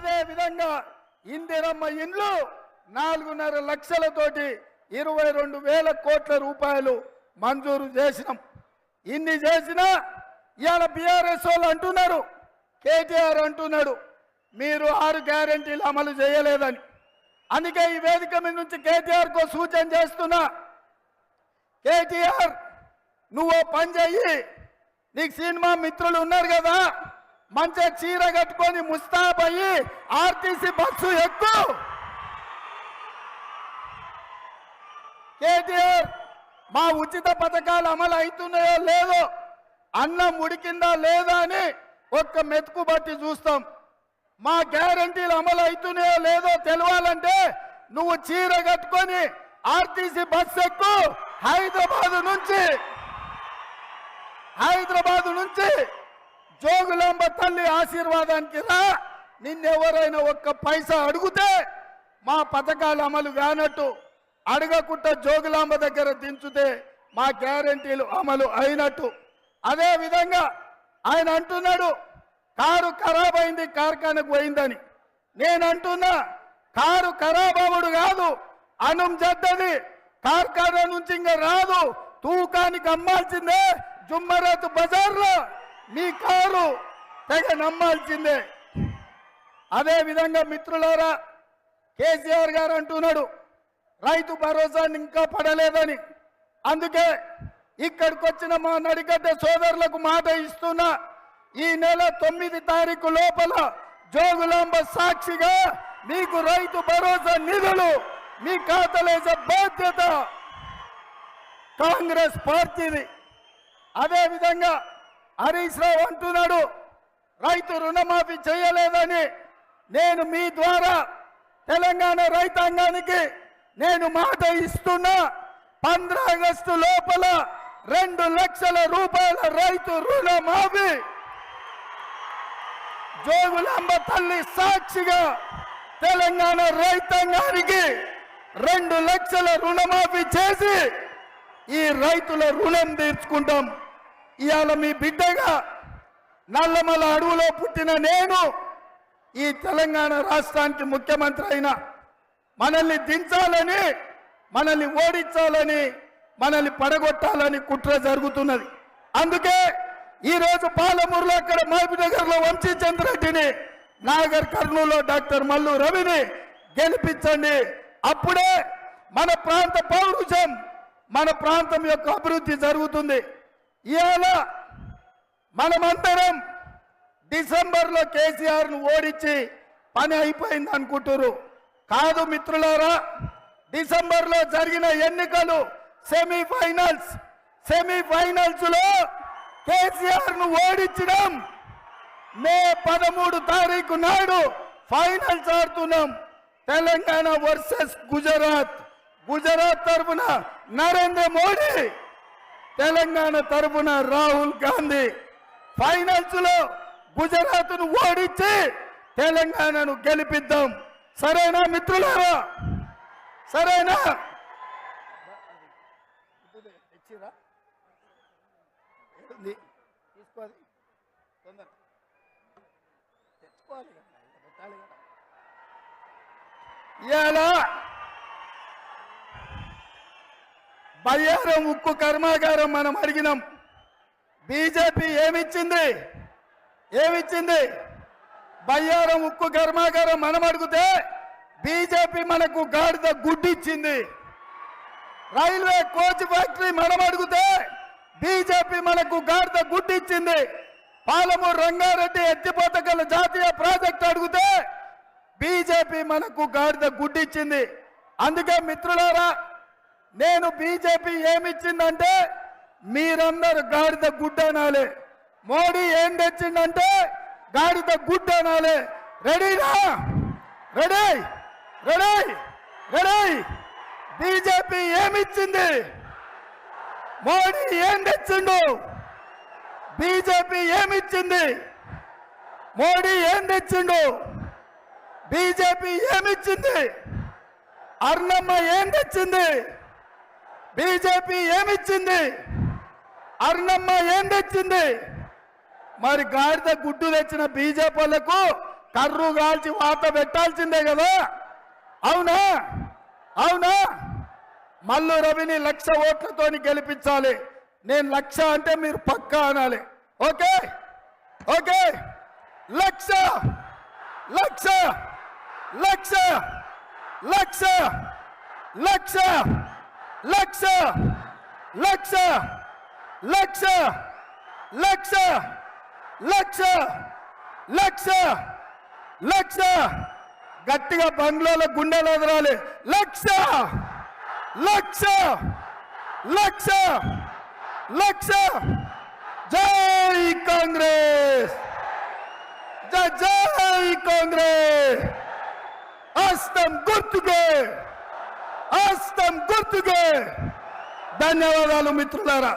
అదే విధంగా ఇందిరమ్మ ఇండ్లు 4.5 లక్షలతోటి 22,000 కోట్ల రూపాయలు మంజూరు చేసినాం. ఇన్ని చేసినా ఇవాళ బీఆర్ఎస్ వాళ్ళు అంటున్నారు, కేటీఆర్ అంటున్నాడు మీరు 6 గ్యారెంటీలు అమలు చేయలేదని. అందుకే ఈ వేదిక మీద నుంచి కేటీఆర్ కో సూచన చేస్తున్నా, కేటీఆర్ నువ్వు పని చెయ్యి, నీకు సినిమా మిత్రులు ఉన్నారు కదా, మంచిగా చీర కట్టుకొని ముస్తాబయ్యి ఆర్టీసీ బస్సు ఎక్కు. కేటీఆర్ మా ఉచిత పథకాలు అమలు అవుతున్నాయో లేదో, అన్నం ఉడికిందా లేదా అని ఒక్క మెతుకు బట్టి చూస్తాం. మా గ్యారంటీలు అమలు అవుతున్నాయో లేదో తెలవాలంటే నువ్వు చీర కట్టుకొని ఆర్టీసీ బస్సు ఎక్కు. హైదరాబాద్ నుంచి జోగులాంబ తల్లి ఆశీర్వాదానికి రా. నిన్నెవరైనా ఒక్క పైసా అడిగితే మా పథకాలు అమలు కానట్టు, అడగకుండా జోగులాంబ దగ్గర దించుతే మా గ్యారంటీలు అమలు అయినట్టు. అదే విధంగా ఆయన అంటున్నాడు కారు ఖరాబ్ అయింది కార్ఖానకు పోయిందని. నేను అంటున్నా కారు ఖరాబ్ అవ్వడు కాదు, అనం జద్దది కార్ఖానా నుంచి ఇంకా రాదు, తూకానికి అమ్మాల్సిందే. జుమ్మరాత్ బజార్లో మీ కారు తెగ నమ్మాల్సిందే. అదే విధంగా మిత్రులారా, కేసీఆర్ గారు అంటున్నాడు రైతు భరోసాని ఇంకా పడలేదని. అందుకే ఇక్కడికి వచ్చిన మా నడిగడ్డ సోదరులకు మాట ఇస్తున్నా, ఈ నెల 9 తారీఖు లోపల జోగులాంబ సాక్షిగా మీకు రైతు భరోసా నిధులు మీ ఖాతాలేసే బాధ్యత కాంగ్రెస్ పార్టీది. అదే విధంగా హరీష్ రావు అంటున్నాడు రైతు రుణమాఫీ చేయలేదని. నేను మీ ద్వారా తెలంగాణ రైతాంగానికి నేను మాట ఇస్తున్నా, 15 ఆగస్టు లోపల 2 లక్షల రూపాయల రైతు రుణమాఫీ జోగులాంబ తల్లి సాక్షిగా తెలంగాణ రైతాంగానికి 2 లక్షల రుణమాఫీ చేసి ఈ రైతుల రుణం తీర్చుకుంటాం. ఇవాళ మీ బిడ్డగా నల్లమల అడవులో పుట్టిన నేను ఈ తెలంగాణ రాష్ట్రానికి ముఖ్యమంత్రి అయినా మనల్ని దించాలని, మనల్ని ఓడించాలని, మనల్ని పడగొట్టాలని కుట్ర జరుగుతున్నది. అందుకే ఈరోజు పాలమూరులో అక్కడ మహబూబ్నగర్లో వంశీచంద్రెడ్డిని, నాగర్ కర్నూలులో డాక్టర్ మల్లు రవిని గెలిపించండి. అప్పుడే మన ప్రాంత పౌరుషం, మన ప్రాంతం యొక్క అభివృద్ధి జరుగుతుంది. ఇవాళ మనమందరం డిసెంబర్లో కేసీఆర్ను ఓడించి పని అయిపోయింది అనుకుంటారు. కాదు మిత్రులారా, డిసెంబర్లో జరిగిన ఎన్నికలు సెమీఫైనల్స్ లో కేసీఆర్ను ఓడించడం. మే 13 తారీఖు నాడు ఫైనల్స్ ఆడుతున్నాం. తెలంగాణ వర్సెస్ గుజరాత్ తరఫున నరేంద్ర మోడీ, తెలంగాణ తరఫున రాహుల్ గాంధీ. ఫైనల్స్ లో గుజరాత్ను ఓడించి తెలంగాణను గెలిపిద్దాం. సరేనా మిత్రులారా? సరేనా? ఇలా బయ్యారం ఉక్కు కర్మాగారం మనం అడిగినాం. బీజేపీ ఏమిచ్చింది? బయ్యారం ఉక్కు కర్మాగారం మనం అడిగితే బీజేపీ మనకు గాడిద గుడ్డిచ్చింది. రైల్వే కోచ్ ఫ్యాక్టరీ మనం అడిగితే బీజేపీ మనకు గాడిద గుడ్డిచ్చింది. పాలమూరు రంగారెడ్డి ఎత్తిపోతకల జాతీయ ప్రాజెక్టు అడిగితే బీజేపీ మనకు గాడిద గుడ్డిచ్చింది. అందుకే మిత్రులారా, నేను బీజేపీ ఏమిచ్చిందంటే మీరందరూ గాడిద గుడ్డ అనాలి. మోడీ ఏం తెచ్చిందంటే గాడిద గుడ్డ అనాలి. రెడీనా? రెడీ. బీజేపీ ఏమిచ్చింది? మోడీ ఏం తెచ్చిండు? బీజేపీ ఏమిచ్చింది? మోడీ ఏం తెచ్చిండు? బీజేపీ ఏమిచ్చింది? అర్ణమ్మ ఏం తెచ్చింది? బీజేపీ ఏమిచ్చింది? అర్ణమ్మ ఏం తెచ్చింది? మరి గాడిద గుడ్డు తెచ్చిన బీజేపీ వాళ్ళకు కర్రు కాల్చి వాత పెట్టాల్సిందే కదా. అవునా అవునా? మల్లు రవిని 1,00,000 ఓట్లతోని గెలిపించాలి. నేను 1,00,000 అంటే మీరు పక్కా అనాలి. ఓకే ఓకే 1,00,000 1,00,000 1,00,000 1,00,000 1,00,000 1,00,000 1,00,000 1,00,000 1,00,000 1,00,000 1,00,000 గట్టిగా బంగ్లాలో గుండెలు ఎదరాలి. 1,00,000 1,00,000 1,00,000 1,00,000 జై కాంగ్రెస్ జై కాంగ్రెస్. హస్తం గుర్తుకే హస్తం గుర్తుకే. ధన్యవాదాలు మిత్రులారా.